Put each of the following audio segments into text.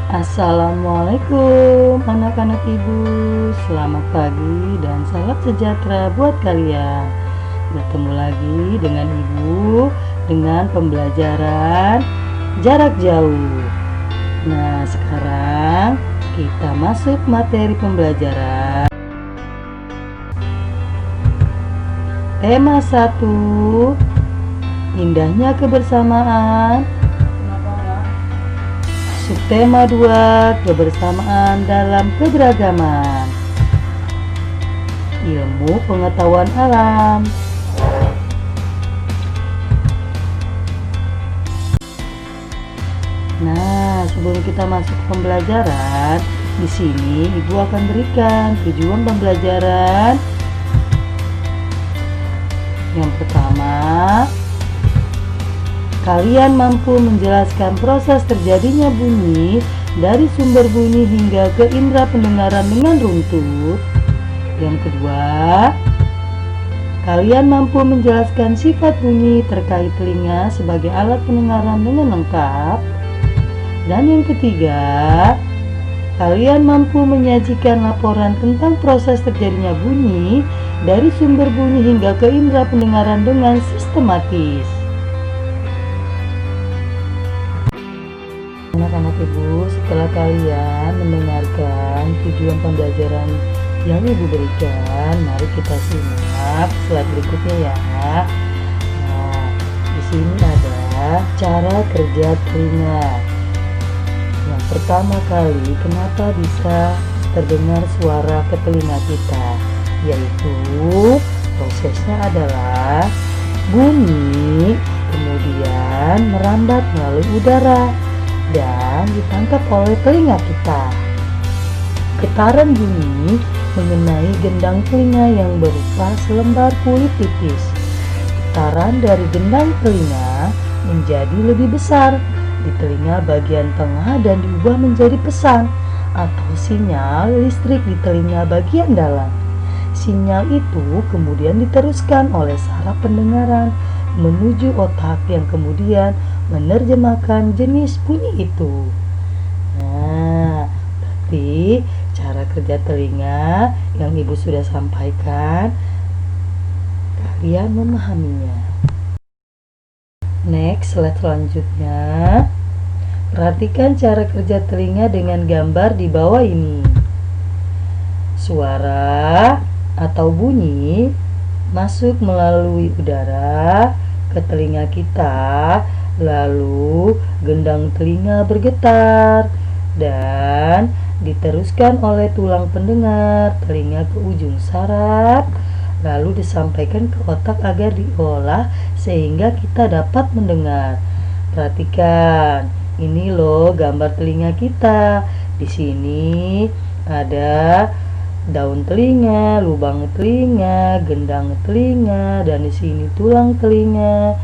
Assalamualaikum anak-anak ibu. Selamat pagi dan salam sejahtera buat kalian. Bertemu lagi dengan ibu dengan pembelajaran jarak jauh. Nah, sekarang kita masuk materi pembelajaran. Tema 1, indahnya kebersamaan. Subtema 2, kebersamaan dalam keberagaman. Ilmu pengetahuan alam. Nah, sebelum kita masuk ke pembelajaran, di sini ibu akan berikan tujuan pembelajaran. Yang pertama, kalian mampu menjelaskan proses terjadinya bunyi dari sumber bunyi hingga ke indera pendengaran dengan runtut. Yang kedua, kalian mampu menjelaskan sifat bunyi terkait telinga sebagai alat pendengaran dengan lengkap. Dan yang ketiga, kalian mampu menyajikan laporan tentang proses terjadinya bunyi dari sumber bunyi hingga ke indera pendengaran dengan sistematis. Anak-anak ibu, setelah kalian mendengarkan tujuan pembelajaran yang ibu berikan, mari kita simak slide berikutnya ya. Nah, di sini ada cara kerja telinga. Yang pertama kali, kenapa bisa terdengar suara ke telinga kita? Yaitu prosesnya adalah bunyi kemudian merambat melalui udara dan ditangkap oleh telinga kita. Getaran bunyi mengenai gendang telinga yang berupa selembar kulit tipis. Getaran dari gendang telinga menjadi lebih besar di telinga bagian tengah dan diubah menjadi pesan atau sinyal listrik di telinga bagian dalam. Sinyal itu kemudian diteruskan oleh saraf pendengaran menuju otak yang kemudian menerjemahkan jenis bunyi itu. Nah, berarti cara kerja telinga yang ibu sudah sampaikan, kalian memahaminya. Next, slide selanjutnya. Perhatikan cara kerja telinga dengan gambar di bawah ini. Suara atau bunyi masuk melalui udara ke telinga kita, lalu gendang telinga bergetar dan diteruskan oleh tulang pendengar telinga ke ujung saraf, lalu disampaikan ke otak agar diolah sehingga kita dapat mendengar. Perhatikan, ini loh gambar telinga kita. Di sini ada daun telinga, lubang telinga, gendang telinga, dan di sini tulang telinga,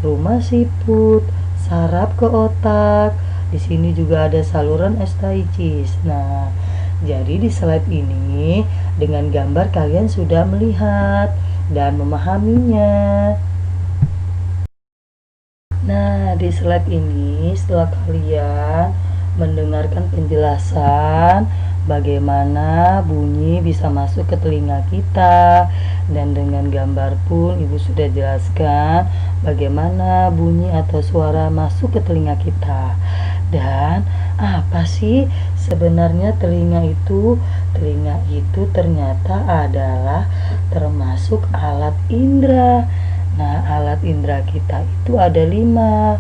rumah siput, saraf ke otak. Di sini juga ada saluran estaicis. Nah, jadi di slide ini dengan gambar kalian sudah melihat dan memahaminya. Nah, di slide ini setelah kalian mendengarkan penjelasan bagaimana bunyi bisa masuk ke telinga kita, dan dengan gambar pun ibu sudah jelaskan bagaimana bunyi atau suara masuk ke telinga kita. Dan apa sih sebenarnya telinga itu? Telinga itu ternyata adalah termasuk alat indera. Nah, alat indera kita itu ada 5,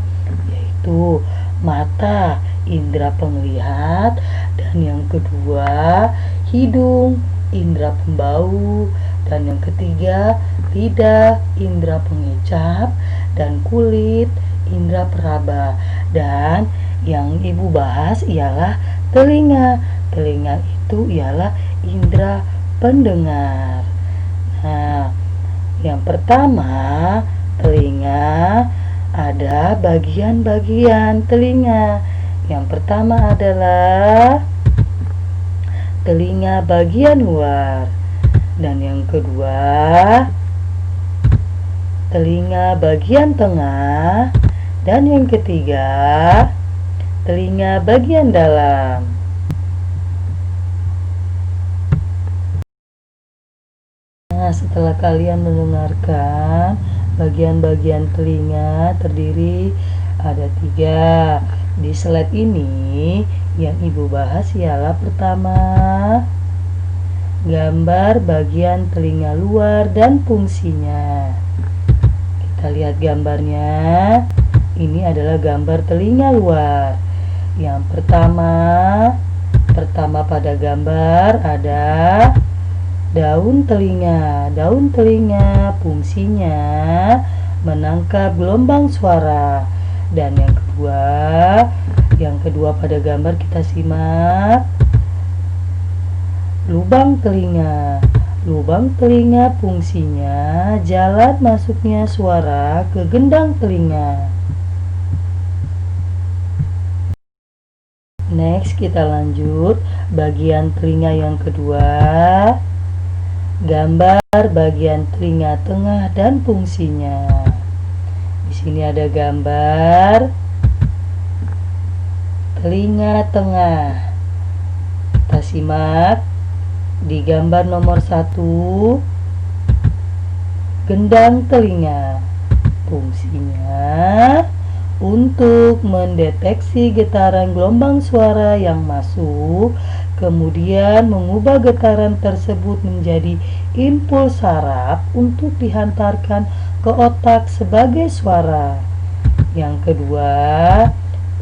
yaitu mata, indera penglihat, dan yang kedua hidung, indera pembau, dan yang ketiga lidah, indera pengecap, dan kulit, indera peraba. Dan yang ibu bahas ialah telinga. Telinga itu ialah indera pendengar. Nah, yang pertama, telinga ada bagian-bagian telinga. Yang pertama adalah telinga bagian luar, dan yang kedua telinga bagian tengah, dan yang ketiga telinga bagian dalam. Nah, setelah kalian mendengarkan, bagian-bagian telinga terdiri ada 3. Di slide ini yang ibu bahas ialah pertama, gambar bagian telinga luar dan fungsinya. Kita lihat gambarnya. Ini adalah gambar telinga luar. Yang pertama pada gambar ada daun telinga. Daun telinga fungsinya menangkap gelombang suara. Dan yang kedua pada gambar kita simak lubang telinga. Lubang telinga fungsinya jalan masuknya suara ke gendang telinga. Next, kita lanjut bagian telinga yang kedua. Gambar bagian telinga tengah dan fungsinya. Di sini ada gambar telinga tengah. Kita simak di gambar nomor 1, gendang telinga. Fungsinya untuk mendeteksi getaran gelombang suara yang masuk, kemudian mengubah getaran tersebut menjadi impuls saraf untuk dihantarkan ke otak sebagai suara. Yang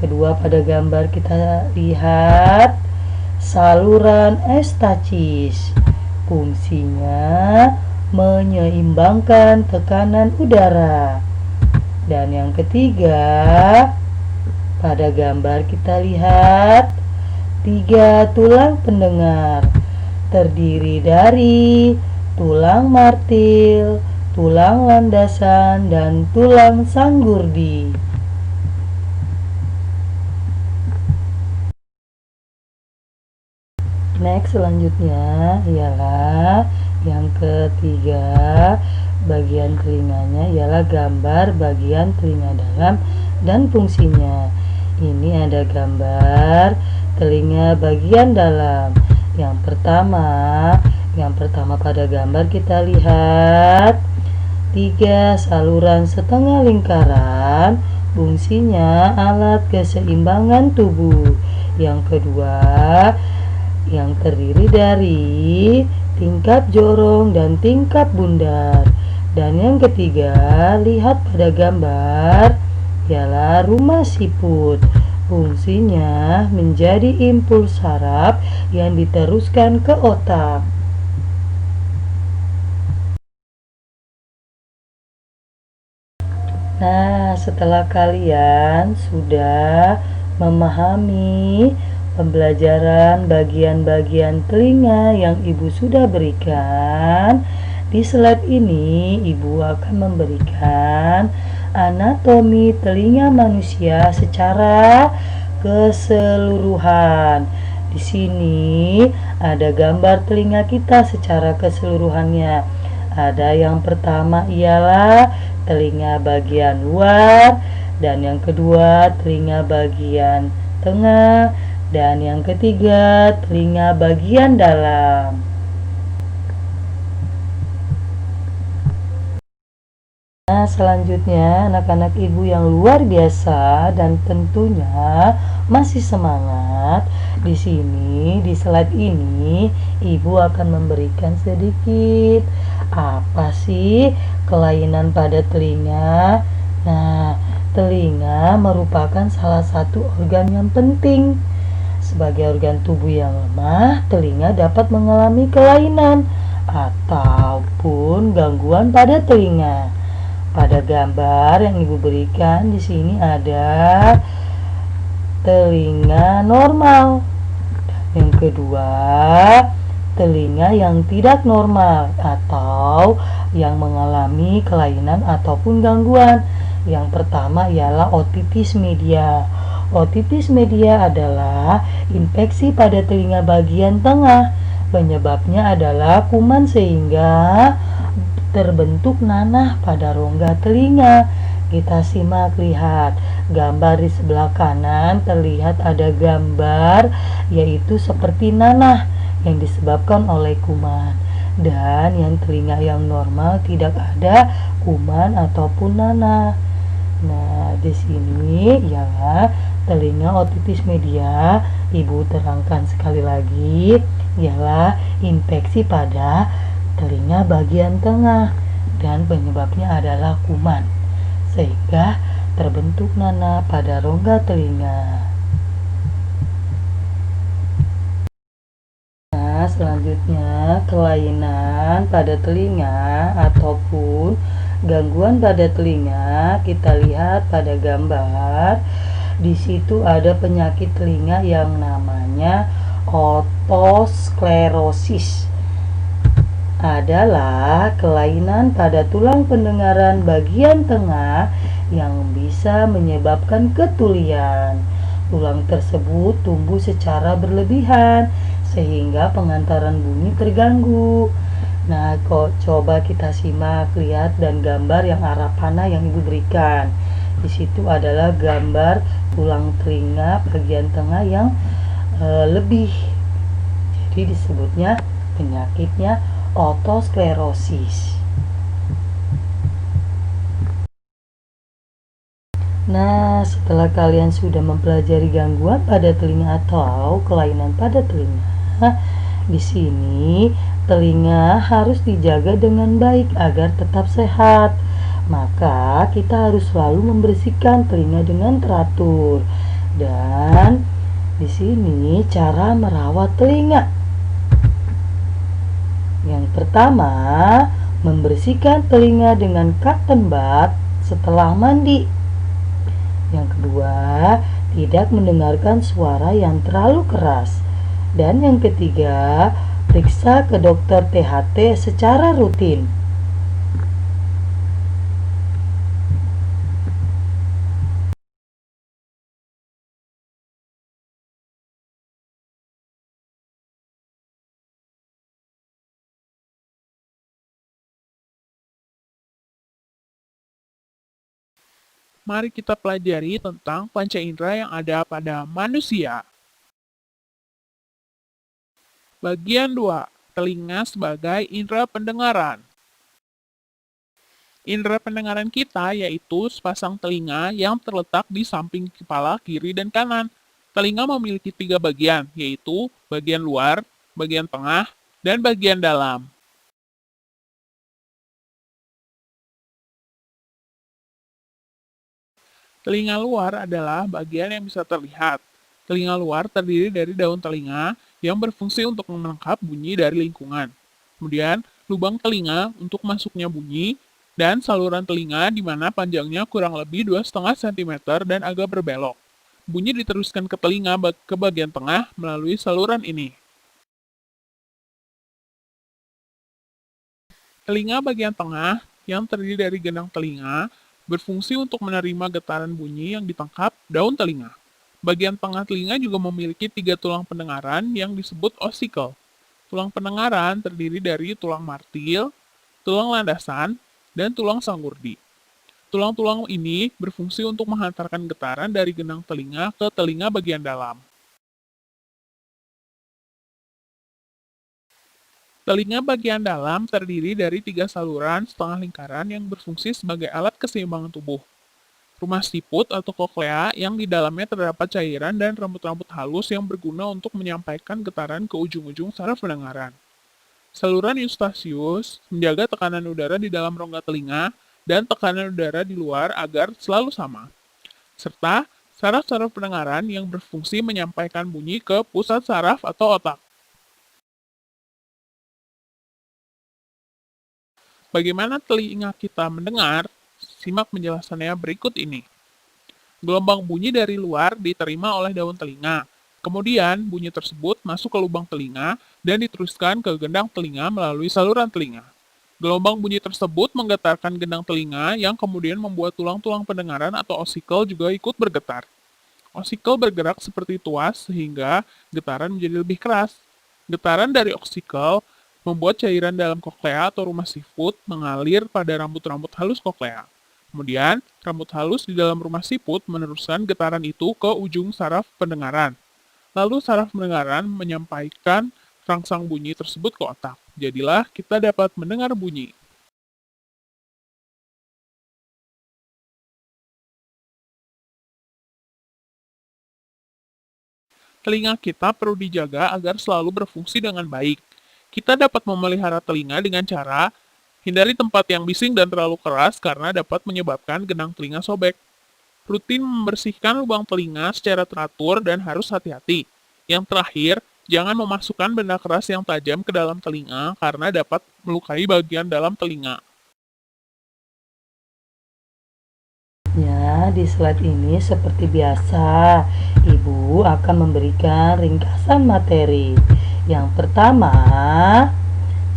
kedua pada gambar kita lihat saluran eustachis. Fungsinya menyeimbangkan tekanan udara. Dan yang ketiga, pada gambar kita lihat 3 tulang pendengar, terdiri dari tulang martil, tulang landasan, dan tulang sanggurdi. Next, selanjutnya ialah yang ketiga, bagian telinganya ialah gambar bagian telinga dalam dan fungsinya. Ini ada gambar telinga bagian dalam. Yang pertama pada gambar kita lihat 3 saluran setengah lingkaran, fungsinya alat keseimbangan tubuh. Yang kedua, yang terdiri dari tingkap jorong dan tingkap bundar. Dan yang ketiga, lihat pada gambar ialah rumah siput. Fungsinya menjadi impuls saraf yang diteruskan ke otak. Nah, setelah kalian sudah memahami pembelajaran bagian-bagian telinga yang ibu sudah berikan, di slide ini ibu akan memberikan anatomi telinga manusia secara keseluruhan. Di sini ada gambar telinga kita secara keseluruhannya. Ada yang pertama ialah telinga bagian luar, dan yang kedua telinga bagian tengah, dan yang ketiga telinga bagian dalam. Nah, selanjutnya anak-anak ibu yang luar biasa dan tentunya masih semangat, di sini di slide ini ibu akan memberikan sedikit apa sih kelainan pada telinga. Nah, telinga merupakan salah satu organ yang penting. Sebagai organ tubuh yang lemah, telinga dapat mengalami kelainan ataupun gangguan pada telinga. Pada gambar yang ibu berikan di sini ada telinga normal. Yang kedua, telinga yang tidak normal atau yang mengalami kelainan ataupun gangguan. Yang pertama ialah otitis media. Otitis media adalah infeksi pada telinga bagian tengah. Penyebabnya adalah kuman sehingga terbentuk nanah pada rongga telinga. Kita simak, lihat gambar di sebelah kanan, terlihat ada gambar yaitu seperti nanah yang disebabkan oleh kuman, dan yang telinga yang normal tidak ada kuman ataupun nanah. Nah, di sini ialah telinga otitis media. Ibu terangkan sekali lagi, ialah infeksi pada telinga bagian tengah dan penyebabnya adalah kuman, sehingga terbentuk nanah pada rongga telinga. Nah, selanjutnya kelainan pada telinga ataupun gangguan pada telinga kita lihat pada gambar. Di situ ada penyakit telinga yang namanya otosklerosis. Adalah kelainan pada tulang pendengaran bagian tengah yang bisa menyebabkan ketulian. Tulang tersebut tumbuh secara berlebihan sehingga pengantaran bunyi terganggu. Nah, kok coba kita simak, lihat dan gambar yang arah panah yang Ibu berikan. Di situ adalah gambar tulang telinga bagian tengah yang lebih. Jadi disebutnya penyakitnya otosklerosis. Nah, setelah kalian sudah mempelajari gangguan pada telinga atau kelainan pada telinga, di sini telinga harus dijaga dengan baik agar tetap sehat. Maka kita harus selalu membersihkan telinga dengan teratur. Dan di sini cara merawat telinga. Yang pertama, membersihkan telinga dengan cotton bud setelah mandi. Yang kedua, tidak mendengarkan suara yang terlalu keras. Dan yang ketiga, periksa ke dokter THT secara rutin. Mari kita pelajari tentang panca indera yang ada pada manusia. Bagian 2. Telinga sebagai indera pendengaran. Indera pendengaran kita yaitu sepasang telinga yang terletak di samping kepala kiri dan kanan. Telinga memiliki 3 bagian, yaitu bagian luar, bagian tengah, dan bagian dalam. Telinga luar adalah bagian yang bisa terlihat. Telinga luar terdiri dari daun telinga yang berfungsi untuk menangkap bunyi dari lingkungan. Kemudian, lubang telinga untuk masuknya bunyi, dan saluran telinga di mana panjangnya kurang lebih 2,5 cm dan agak berbelok. Bunyi diteruskan ke telinga ke bagian tengah melalui saluran ini. Telinga bagian tengah yang terdiri dari gendang telinga berfungsi untuk menerima getaran bunyi yang ditangkap daun telinga. Bagian tengah telinga juga memiliki 3 tulang pendengaran yang disebut ossicle. Tulang pendengaran terdiri dari tulang martil, tulang landasan, dan tulang sanggurdi. Tulang-tulang ini berfungsi untuk menghantarkan getaran dari gendang telinga ke telinga bagian dalam. Telinga bagian dalam terdiri dari 3 saluran setengah lingkaran yang berfungsi sebagai alat keseimbangan tubuh. Rumah siput atau koklea yang di dalamnya terdapat cairan dan rambut-rambut halus yang berguna untuk menyampaikan getaran ke ujung-ujung saraf pendengaran. Saluran eustachius menjaga tekanan udara di dalam rongga telinga dan tekanan udara di luar agar selalu sama. Serta saraf-saraf pendengaran yang berfungsi menyampaikan bunyi ke pusat saraf atau otak. Bagaimana telinga kita mendengar? Simak penjelasannya berikut ini. Gelombang bunyi dari luar diterima oleh daun telinga. Kemudian, bunyi tersebut masuk ke lubang telinga dan diteruskan ke gendang telinga melalui saluran telinga. Gelombang bunyi tersebut menggetarkan gendang telinga yang kemudian membuat tulang-tulang pendengaran atau ossicle juga ikut bergetar. Ossicle bergerak seperti tuas sehingga getaran menjadi lebih keras. Getaran dari ossicle membuat cairan dalam koklea atau rumah siput mengalir pada rambut-rambut halus koklea. Kemudian, rambut halus di dalam rumah siput meneruskan getaran itu ke ujung saraf pendengaran. Lalu saraf pendengaran menyampaikan rangsang bunyi tersebut ke otak. Jadilah kita dapat mendengar bunyi. Telinga kita perlu dijaga agar selalu berfungsi dengan baik. Kita dapat memelihara telinga dengan cara hindari tempat yang bising dan terlalu keras karena dapat menyebabkan genang telinga sobek. Rutin membersihkan lubang telinga secara teratur dan harus hati-hati. Yang terakhir, jangan memasukkan benda keras yang tajam ke dalam telinga karena dapat melukai bagian dalam telinga. Ya, di slide ini seperti biasa, Ibu akan memberikan ringkasan materi. Yang pertama,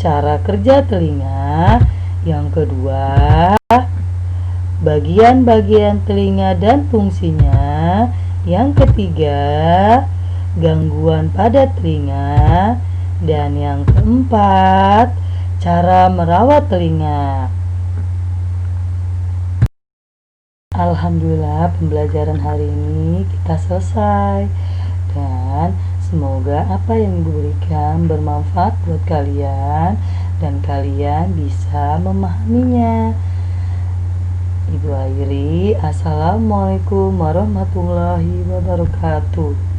cara kerja telinga. Yang kedua, bagian-bagian telinga dan fungsinya. Yang ketiga, gangguan pada telinga. Dan yang keempat, cara merawat telinga. Alhamdulillah pembelajaran hari ini kita selesai dan semoga apa yang Ibu berikan bermanfaat buat kalian dan kalian bisa memahaminya. Ibu akhiri, Assalamualaikum warahmatullahi wabarakatuh.